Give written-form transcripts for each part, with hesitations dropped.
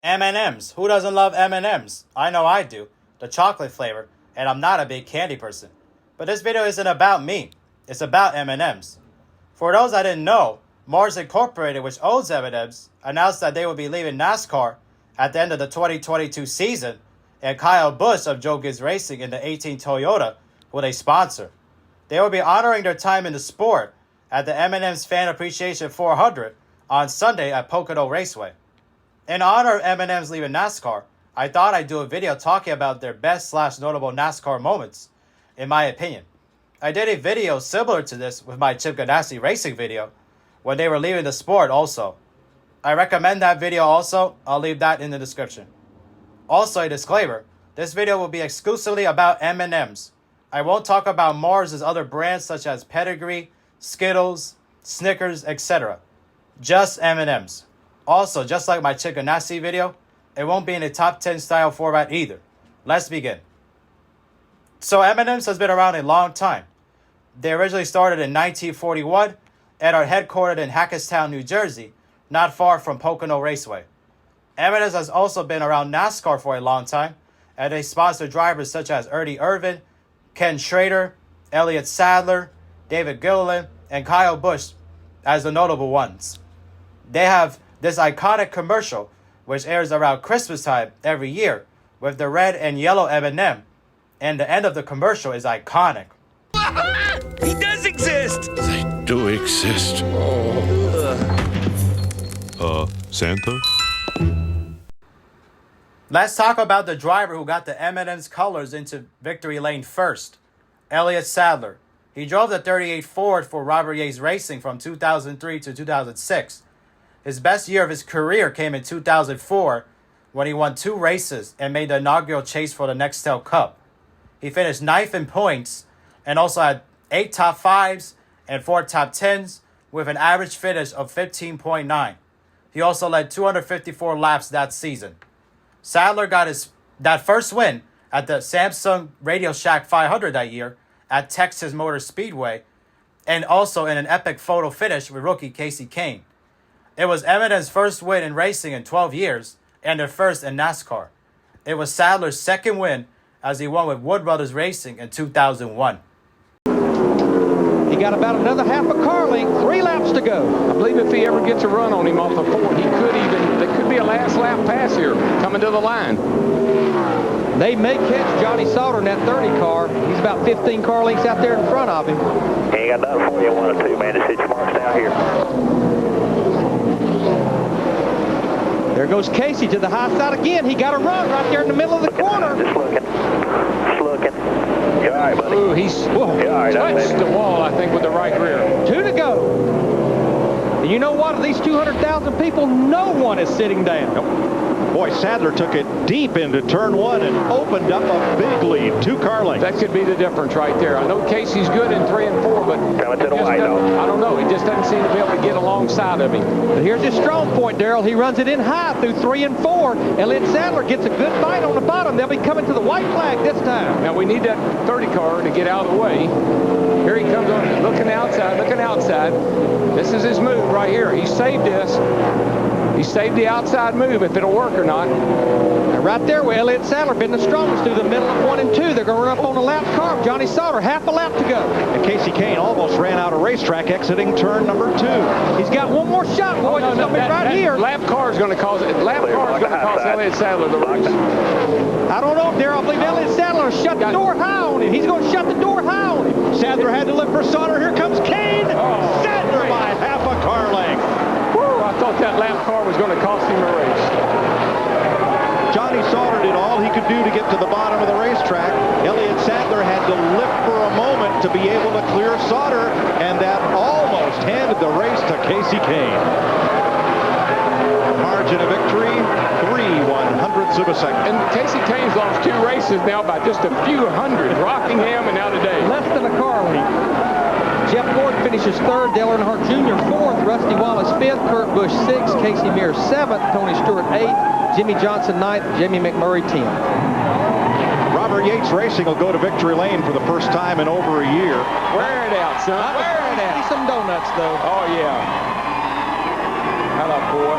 M&Ms. Who doesn't love M&Ms? I know I do. The chocolate flavor, and I'm not a big candy person. But this video isn't about me. It's about M&Ms. For those that didn't know, Mars Incorporated, which owns M&Ms, announced that they will be leaving NASCAR at the end of the 2022 season, and Kyle Busch of Joe Gibbs Racing in the 18 Toyota will they sponsor. They will be honoring their time in the sport at the M&M's Fan Appreciation 400 on Sunday at Pocono Raceway. In honor of M&M's leaving NASCAR, I thought I'd do a video talking about their best/notable NASCAR moments, in my opinion. I did a video similar to this with my Chip Ganassi Racing video when they were leaving the sport also. I recommend that video also. I'll leave that in the description. Also, a disclaimer, this video will be exclusively about M&M's. I won't talk about Mars' other brands such as Pedigree, Skittles, Snickers, etc. Just M&M's. Also, just like my Chip Ganassi video, it won't be in a top 10 style format either. Let's begin. So M&M's has been around a long time. They originally started in 1941 and are headquartered in Hackettstown, New Jersey, not far from Pocono Raceway. M&M's has also been around NASCAR for a long time, and they sponsor drivers such as Ernie Irvan, Ken Schrader, Elliott Sadler, David Gilliland, and Kyle Busch as the notable ones. They have this iconic commercial, which airs around Christmas time every year, with the red and yellow M&M, and the end of the commercial is iconic. He does exist! They do exist. Santa? Let's talk about the driver who got the M&M's colors into victory lane first, Elliott Sadler. He drove the 38 Ford for Robert Yates Racing from 2003 to 2006. His best year of his career came in 2004 when he won 2 races and made the inaugural chase for the Nextel Cup. He finished 9th in points and also had 8 top 5s and 4 top 10s with an average finish of 15.9. He also led 254 laps that season. Sadler got that first win at the Samsung Radio Shack 500 that year at Texas Motor Speedway, and also in an epic photo finish with rookie Kasey Kahne. It was M&M's first win in racing in 12 years and their first in NASCAR. It was Sadler's second win as he won with Wood Brothers Racing in 2001. He got about another half a car length, 3 laps to go. I believe if he ever gets a run on him off the 4, there could be a last lap pass here coming to the line. They may catch Johnny Sauter in that 30 car. He's about 15 car lengths out there in front of him. He ain't got nothing for you, 1 or 2, man. Just hit your marks down here. There goes Kasey to the high side again. He got a run right there in the middle of the corner. Just looking. Just looking. You all right, buddy? Ooh, he's touched the wall, I think, with the right rear. 2 to go. And you know what? Of these 200,000 people, no one is sitting down. Nope. Boy, Sadler took it deep into turn 1 and opened up a big lead, 2 car lengths. That could be the difference right there. I know Casey's good in 3 and 4, but coming to the white, I don't know. He just doesn't seem to be able to get alongside of him. But here's his strong point, Darrell. He runs it in high through 3 and 4. Elliott Sadler gets a good bite on the bottom. They'll be coming to the white flag this time. Now we need that 30 car to get out of the way. Here he comes on, looking outside, looking outside. This is his move right here. He saved this. He saved the outside move, if it'll work or not. And right there where Elliott Sadler been the strongest through the middle of 1 and 2. They're going to run up on the lap car. Johnny Sauter, half a lap to go. And Kasey Kahne almost ran out of racetrack exiting turn number 2. He's got one more shot, boys. It's going to be right here. Lap car is going to cause Elliott Sadler the race. I don't know, Darrell. I believe Elliott Sadler shut the door high on him. He's going to shut the door high on him. Sadler had to look for Sauter. Here comes Kahne. Sadler by half a car length. I thought that lap car was going to cost him a race. Johnny Sauter did all he could do to get to the bottom of the racetrack. Elliott Sadler had to lift for a moment to be able to clear Sauter, and that almost handed the race to Kasey Kahne. Margin of victory, 3/100ths of a second. And Kasey Kahne's lost 2 races now by just a few hundred. Rockingham and now today. Less than a car length. Jeff Gordon finishes 3rd, Dale Earnhardt Jr. 4th, Rusty Wallace 5th, Kurt Busch 6th, Casey Mears 7th, Tony Stewart 8th, Jimmy Johnson 9th, Jamie McMurray 10th. Robert Yates Racing will go to victory lane for the first time in over a year. Wear it out, son. Wear it out. Some donuts, though. Oh, yeah. How about, boy?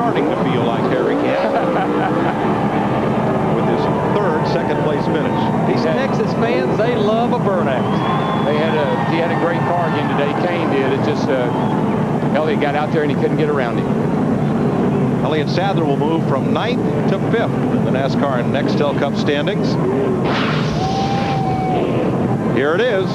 starting to feel like Harry can. With his third second-place finish. These Texas fans, they love a burnout. He had a great car again today. Kane did. It just Elliott got out there and he couldn't get around him. Elliott Sadler will move from 9th to 5th in the NASCAR and Nextel Cup standings. Here it is.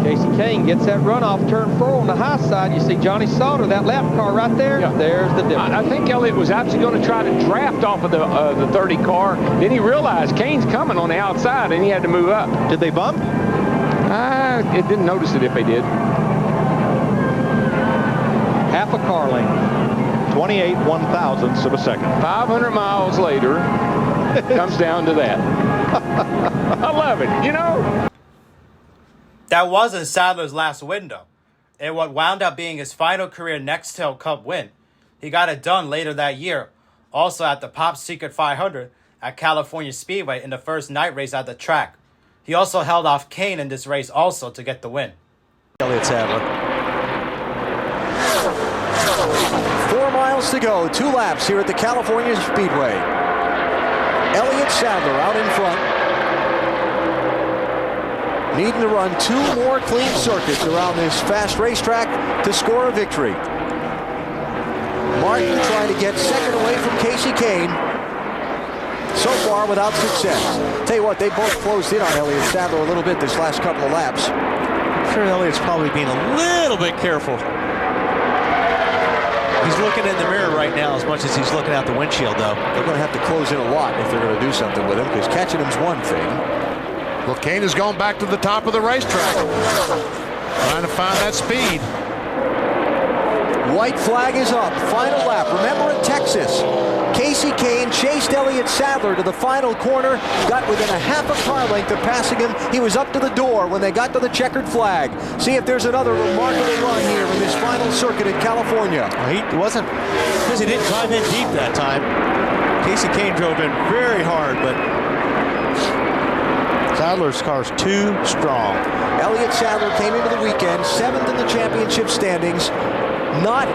Casey Kane gets that runoff turn 4 on the high side. You see Johnny Sauter, that lap car right there. Yeah. There's the difference. I think Elliott was actually going to try to draft off of the 30 car. Then he realized Kane's coming on the outside and he had to move up. Did they bump? It didn't notice it if they did. Half a car length. 28 1/1000ths of a second. 500 miles later, comes down to that. I love it, you know? That wasn't Sadler's last window. And what wound up being his final career Nextel Cup win. He got it done later that year, also at the Pop Secret 500 at California Speedway in the first night race at the track. He also held off Kane in this race also to get the win. Elliott Sadler. 4 miles to go, 2 laps here at the California Speedway. Elliott Sadler out in front. Needing to run 2 more clean circuits around this fast racetrack to score a victory. Martin trying to get second away from Casey Kane. So far without success. Tell you what, they both closed in on Elliott Sadler a little bit this last couple of laps. I'm sure Elliott's probably being a little bit careful. He's looking in the mirror right now as much as he's looking out the windshield, though. They're going to have to close in a lot if they're going to do something with him, because catching him's one thing. Well, Kane is going back to the top of the racetrack, trying to find that speed. White flag is up. Final lap. Remember in Texas, Casey Kane chased Elliott Sadler to the final corner, got within a half a car length of passing him. He was up to the door when they got to the checkered flag. See if there's another remarkable run here in this final circuit in California. Well, he wasn't, because he didn't drive in deep that time. Casey Kane drove in very hard, but Sadler's car's too strong. Elliott Sadler came into the weekend 7th in the championship standings. Not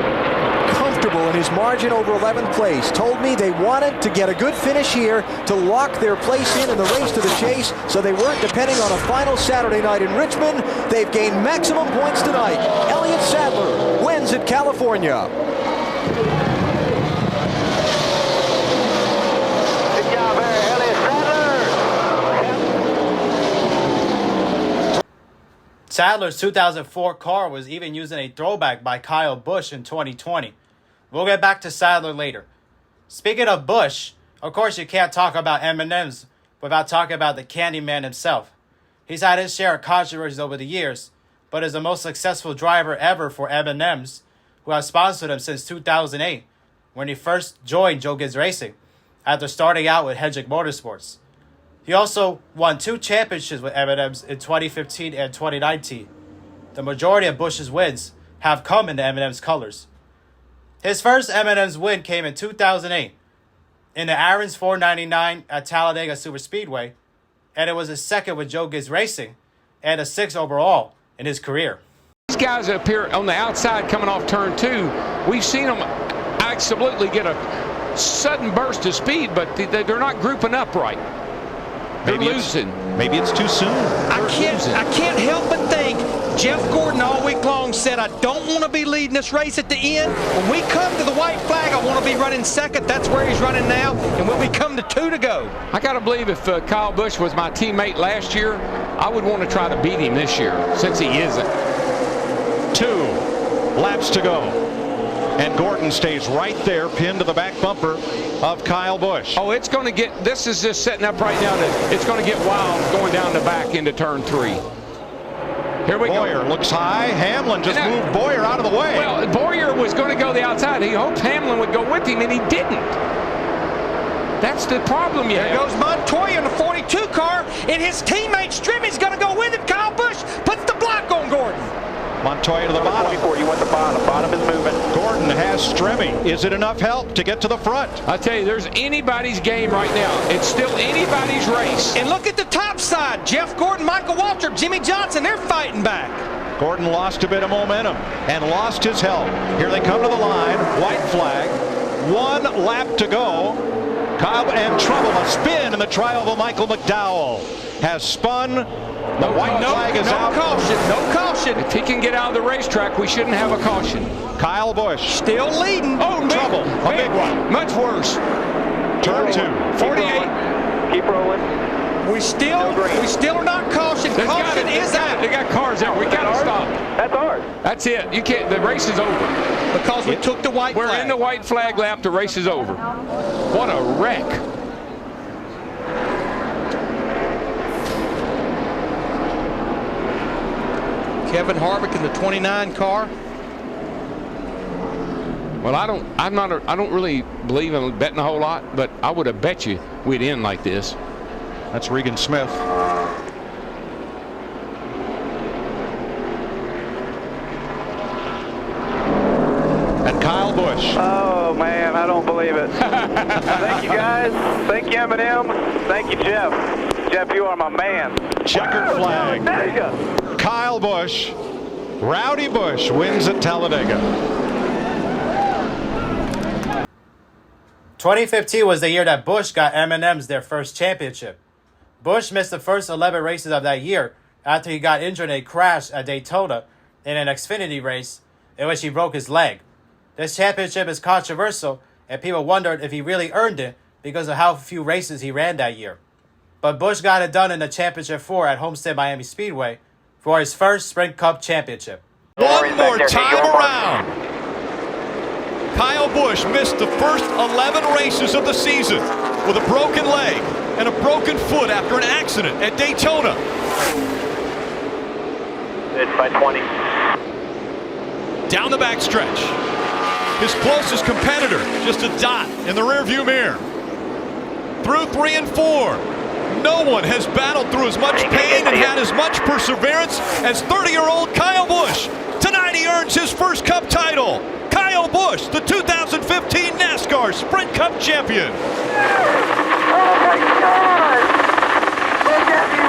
comfortable in his margin over 11th place. Told me they wanted to get a good finish here to lock their place in the race to the chase, so they weren't depending on a final Saturday night in Richmond. They've gained maximum points tonight. Elliott Sadler wins at California. Good job there, Elliott Sadler. Sadler's 2004 car was even using a throwback by Kyle Busch in 2020. We'll get back to Sadler later. Speaking of Busch, of course you can't talk about M&Ms without talking about the Candyman himself. He's had his share of controversies over the years, but is the most successful driver ever for M&Ms, who have sponsored him since 2008, when he first joined Joe Gibbs Racing, after starting out with Hedrick Motorsports. He also won 2 championships with M&Ms in 2015 and 2019. The majority of Busch's wins have come in the M&M's colors. His first M&M's win came in 2008 in the Aaron's 499 at Talladega Superspeedway, and it was his second with Joe Gibbs Racing and a 6th overall in his career. These guys up here on the outside coming off turn 2, we've seen them absolutely get a sudden burst of speed, but they're not grouping up right. They're losing. Maybe it's too soon. I can't help but think Jeff Gordon all week long said, I don't want to be leading this race at the end. When we come to the white flag, I want to be running second. That's where he's running now. And when we come to 2 to go. I got to believe if Kyle Busch was my teammate last year, I would want to try to beat him this year, since he isn't. 2 laps to go. And Gordon stays right there, pinned to the back bumper of Kyle Busch. Oh, it's going to get, this is just setting up right now that it's going to get wild going down the back into turn 3. Here we go. Boyer looks high. Hamlin just moved Boyer out of the way. Well, Boyer was going to go the outside. He hoped Hamlin would go with him, and he didn't. That's the problem you have. There goes Montoya in the 42 car, and his teammate Strimmy's going to go with him. Kyle Busch puts the block on Gordon. Montoya to the bottom. 24, you went the bottom. Bottom is moving. Gordon has Strimmy. Is it enough help to get to the front? I tell you, there's anybody's game right now. It's still anybody's race. And look at the top side. Jeff Gordon, Michael Waltrip, Jimmy Johnson, they're fighting back. Gordon lost a bit of momentum and lost his help. Here they come to the line. White flag. 1 lap to go. Kyle and trouble. A spin in the trial of Michael McDowell. Has spun. The white flag is out. No caution. If he can get out of the racetrack, we shouldn't have a caution. Kyle Busch. Still leading. Oh, trouble. A big one. Much worse. Turn 2. 48. Keep rolling. We still are not cautioned. Caution is out. They got cars out. We got to stop. That's ours. That's it. You can't. The race is over. Because we took the white flag. We're in the white flag lap. The race is over. What a wreck. Kevin Harvick in the 29 car. Well, I don't really believe in betting a whole lot, but I would have bet you we'd end like this. That's Regan Smith. And Kyle Busch. Oh, man, I don't believe it. Thank you, guys. Thank you, M&M. Thank you, Jeff. Jeff, you are my man. Checkered flag. There you go. Kyle Busch. Rowdy Busch wins at Talladega. 2015 was the year that Busch got M&Ms their first championship. Busch missed the first 11 races of that year after he got injured in a crash at Daytona in an Xfinity race in which he broke his leg. This championship is controversial, and people wondered if he really earned it because of how few races he ran that year. But Busch got it done in the Championship 4 at Homestead Miami Speedway for his first Sprint Cup championship. One more time around. Kyle Busch missed the first 11 races of the season with a broken leg and a broken foot after an accident at Daytona. It's by 20. Down the backstretch. His closest competitor, just a dot in the rearview mirror. Through 3 and 4. No one has battled through as much pain and had as much perseverance as 30-year-old Kyle Busch. Tonight he earns his first Cup title. Kyle Busch, the 2015 NASCAR Sprint Cup champion. Oh my God! Look at me,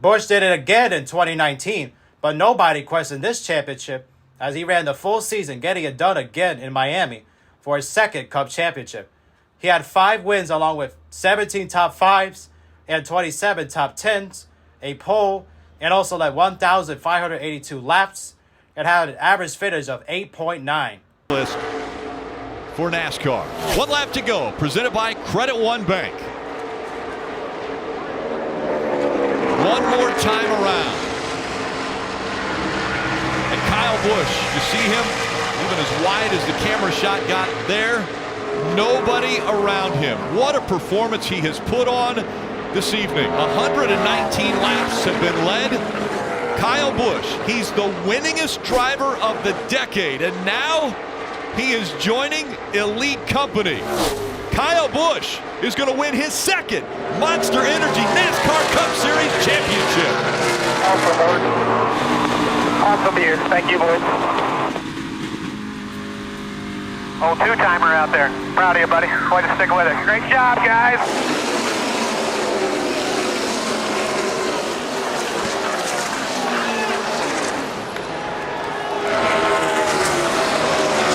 Busch did it again in 2019, but nobody questioned this championship as he ran the full season, getting it done again in Miami for his second Cup championship. He had 5 wins along with 17 top 5s and 27 top 10s, a pole, and also led 1,582 laps and had an average finish of 8.9. List for NASCAR. 1 lap to go, presented by Credit One Bank. One more time around. And Kyle Busch, you see him even as wide as the camera shot got there. Nobody around him. What a performance he has put on this evening. 119 laps have been led. Kyle Busch, he's the winningest driver of the decade, and now he is joining elite company. Kyle Busch is going to win his second Monster Energy NASCAR Cup Series championship. Awesome, boys. Awesome year. Thank you, boys. Oh, 2-timer out there. Proud of you, buddy. Way to stick with it. Great job, guys.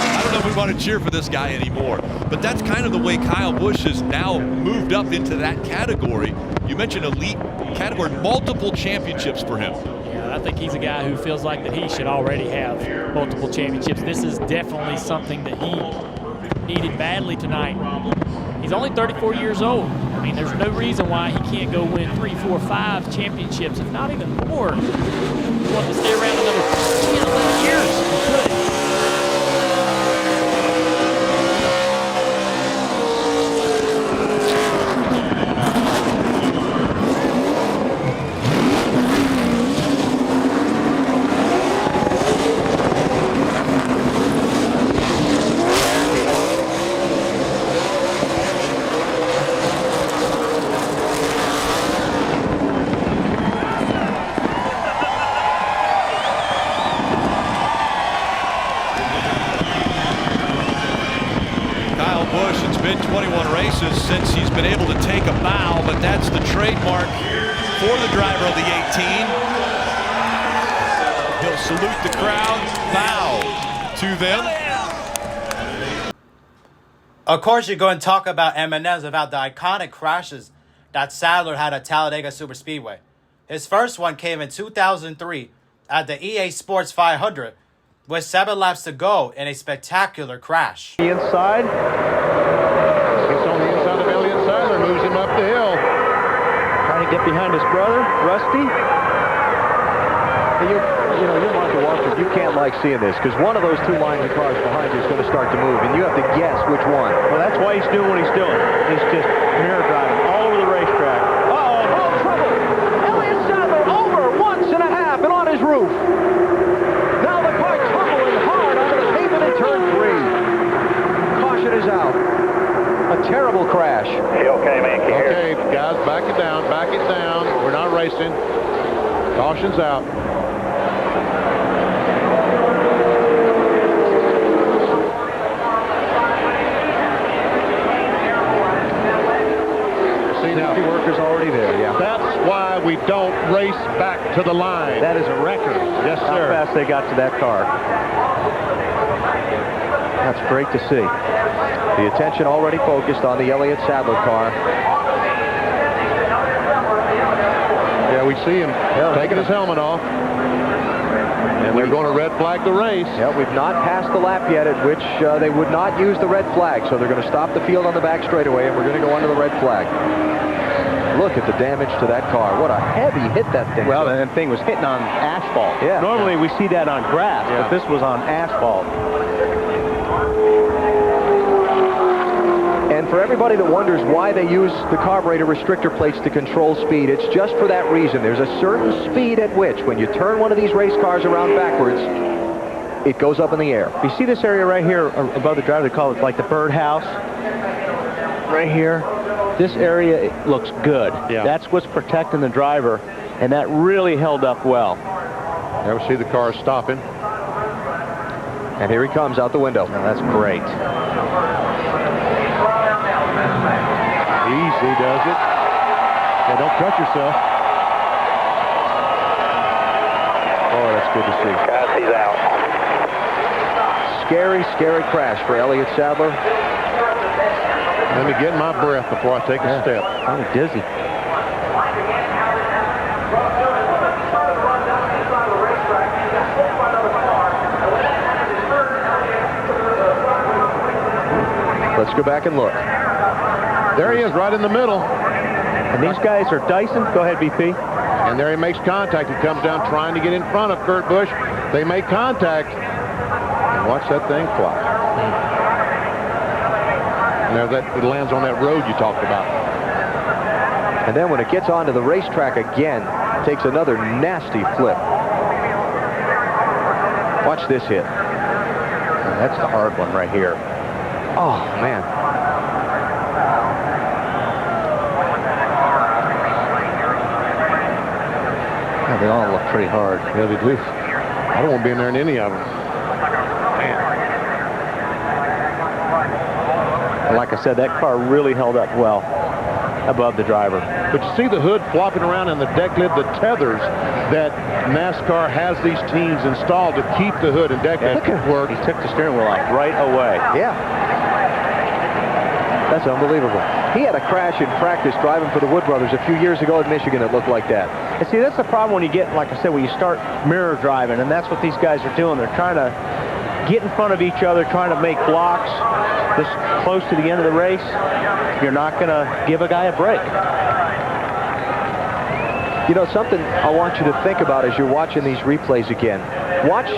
I don't know if we want to cheer for this guy anymore, but that's kind of the way Kyle Busch has now moved up into that category. You mentioned elite category, multiple championships for him. I think he's a guy who feels like that he should already have multiple championships. This is definitely something that he needed badly tonight. He's only 34 years old. I mean, there's no reason why he can't go win 3, 4, 5 championships, if not even more. He wanted to stay around another 10, 11 years. He could. 21 races since he's been able to take a bow, but that's the trademark for the driver of the 18. He'll salute the crowd, bow to them. Of course, you're going to talk about M&Ms, about the iconic crashes that Sadler had at Talladega Superspeedway. His first one came in 2003 at the EA Sports 500 with 7 laps to go in a spectacular crash. The inside. Gets on the inside of Elliott Sadler, moves him up the hill. Trying to get behind his brother, Rusty. You know, you're Martha Walker. You can't like seeing this because one of those two lines of cars behind you is going to start to move, and you have to guess which one. Well, that's why he's doing what he's doing. He's just mirror driving all over the racetrack. Oh, trouble! Elliott Sadler over once and a half and on his roof. Now the car tumbling hard onto the pavement in turn 3. Caution is out. A terrible crash. Okay, man. Okay, guys, back it down, back it down. We're not racing. Caution's out. Safety workers already there, yeah. That's why we don't race back to the line. That is a record. Yes, How sir. fast they got to that car. That's great to see. The attention already focused on the Elliott Sadler car. Yeah, we see him taking his helmet off. And they're going to red flag the race. Yeah, we've not passed the lap yet at which they would not use the red flag. So they're going to stop the field on the back straightaway, and we're going to go under the red flag. Look at the damage to that car. What a heavy hit that thing. Well, the thing was hitting on asphalt. Yeah. Normally we see that on grass, but this was on asphalt. And for everybody that wonders why they use the carburetor restrictor plates to control speed, it's just for that reason. There's a certain speed at which, when you turn one of these race cars around backwards, it goes up in the air. You see this area right here above the driver, they call it like the birdhouse. Right here. This area looks good. Yeah. That's what's protecting the driver, and that really held up well. There we see the car stopping. And here he comes out the window. Now, that's great. Easy does it. Yeah, don't cut yourself. Oh, that's good to see. Guys, he's out. Scary, scary crash for Elliott Sadler. Let me get my breath before I take a step. I'm dizzy. Let's go back and look. There he is, right in the middle. And these guys are Dyson. Go ahead, BP. And there he makes contact. He comes down trying to get in front of Kurt Busch. They make contact. And watch that thing fly. Now it lands on that road you talked about. And then when it gets onto the racetrack again, it takes another nasty flip. Watch this hit. That's the hard one right here. Oh, man. Yeah, they all look pretty hard. Yeah, they do. I don't want to be in there in any of them. And like I said, that car really held up well above the driver. But you see the hood flopping around in the deck lid, the tethers that NASCAR has these teams installed to keep the hood and deck lid work. He took the steering wheel off right away. Yeah. That's unbelievable. He had a crash in practice driving for the Wood Brothers a few years ago at Michigan. It looked like that. And see, that's the problem when you get, like I said, when you start mirror driving, and that's what these guys are doing. They're trying to get in front of each other, trying to make blocks this close to the end of the race. You're not going to give a guy a break. You know, something I want you to think about as you're watching these replays again. Watch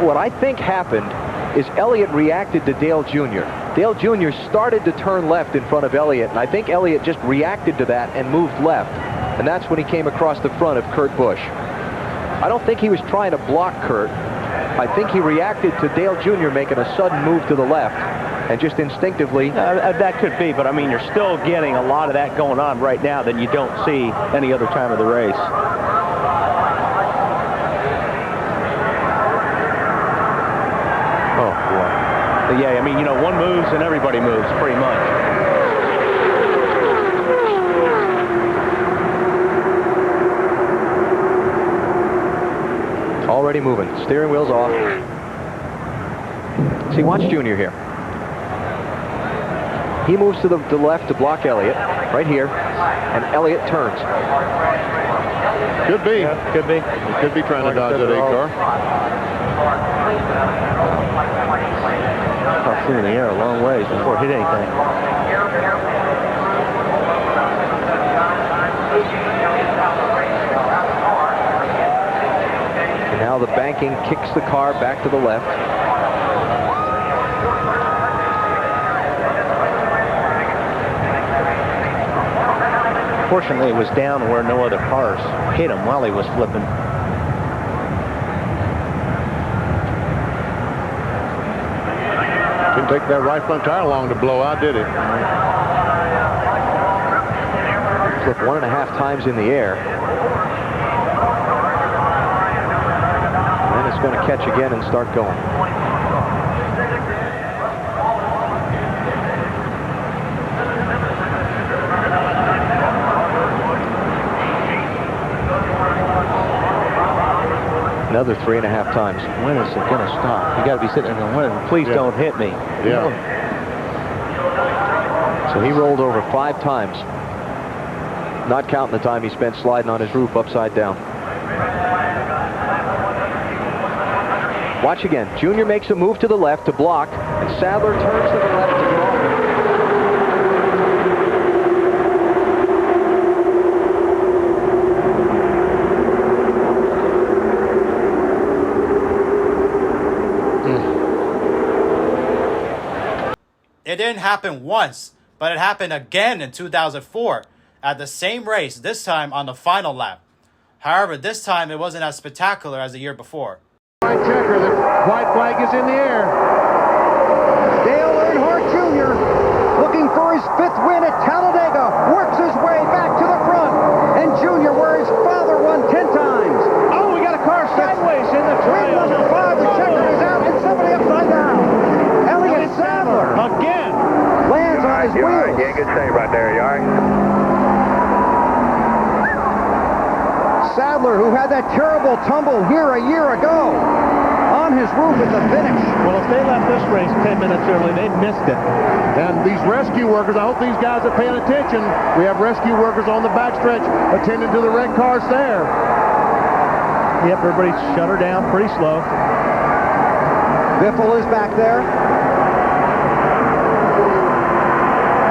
what I think happened is Elliott reacted to Dale Jr. Dale Jr. started to turn left in front of Elliott, and I think Elliott just reacted to that and moved left. And that's when he came across the front of Kurt Busch. I don't think he was trying to block Kurt. I think he reacted to Dale Jr. making a sudden move to the left, and just instinctively... that could be, but I mean, you're still getting a lot of that going on right now that you don't see any other time of the race. Oh, boy. Yeah, I mean, you know, one moves and everybody moves, pretty much. Already moving. Steering wheel's off. See, watch Junior here. He moves to the left to block Elliott, right here, and Elliott turns. Could be. Yeah, could be. He could be trying to dodge that 8 car. I've seen in the air a long ways before it hit anything. And now the banking kicks the car back to the left. Fortunately, it was down where no other cars hit him while he was flipping. Didn't take that right front tire long to blow out, did it? Flipped 1.5 times in the air. And then it's going to catch again and start going. Another 3.5 times. When is it going to stop? You got to be sitting there going, please don't hit me. Yeah. So he rolled over 5 times. Not counting the time he spent sliding on his roof upside down. Watch again. Junior makes a move to the left to block, and Sadler turns to the left to draw. It didn't happen once, but it happened again in 2004 at the same race, this time on the final lap. However, this time it wasn't as spectacular as the year before. White checker, the white flag is in the air. Dale Earnhardt Jr. looking for his 5th win at Talladega, works his way back to the front, and Junior, where his father won 10 times. Oh, we got a car sideways in the Win number 5, the checker is out, and somebody upside down. Elliott Sadler again lands on his wheels. Yeah, good save right there. You all right? Sadler, who had that terrible tumble here a year ago, on his roof at the finish. Well, if they left this race 10 minutes early, they missed it. And these rescue workers, I hope these guys are paying attention. We have rescue workers on the backstretch attending to the red cars there. Yep, everybody shut her down pretty slow. Biffle is back there.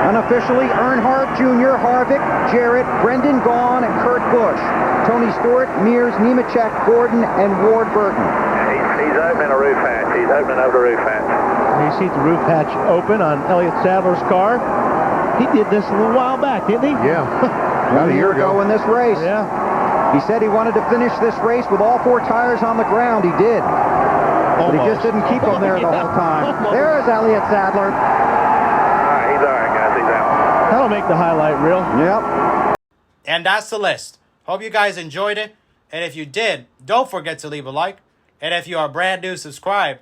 Unofficially, Earnhardt Jr., Harvick, Jarrett, Brendan Gaughan, and Kurt Busch. Tony Stewart, Mears, Nemechek, Gordon, and Ward Burton. He's opening a roof hatch. He's opening up the roof hatch. You see the roof hatch open on Elliott Sadler's car. He did this a little while back, didn't he? Yeah. About a year ago in this race. Yeah. He said he wanted to finish this race with all 4 tires on the ground. He did. But he just didn't keep them there the whole time. There is Elliott Sadler. He's all right, guys. He's out. That'll make the highlight reel. Yep. And that's the list. Hope you guys enjoyed it. And if you did, don't forget to leave a like. And if you are brand new, subscribe.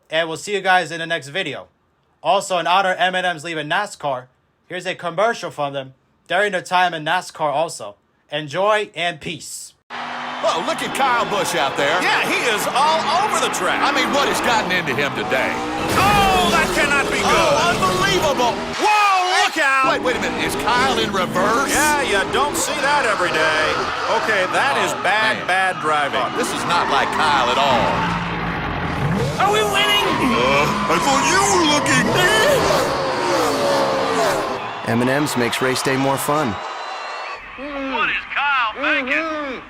And we'll see you guys in the next video. Also, in honor of M&M's leaving NASCAR, here's a commercial from them during their time in NASCAR also. Enjoy and peace. Oh, look at Kyle Busch out there. Yeah, he is all over the track. I mean, what has gotten into him today? Oh, that cannot be good. Oh, unbelievable. Whoa, look out. Wait a minute. Is Kyle in reverse? Yeah, you don't see that every day. Okay, that is bad driving. Oh, this is not like Kyle at all. Are we winning? I thought you were looking. M&M's makes race day more fun. What is Kyle thinking?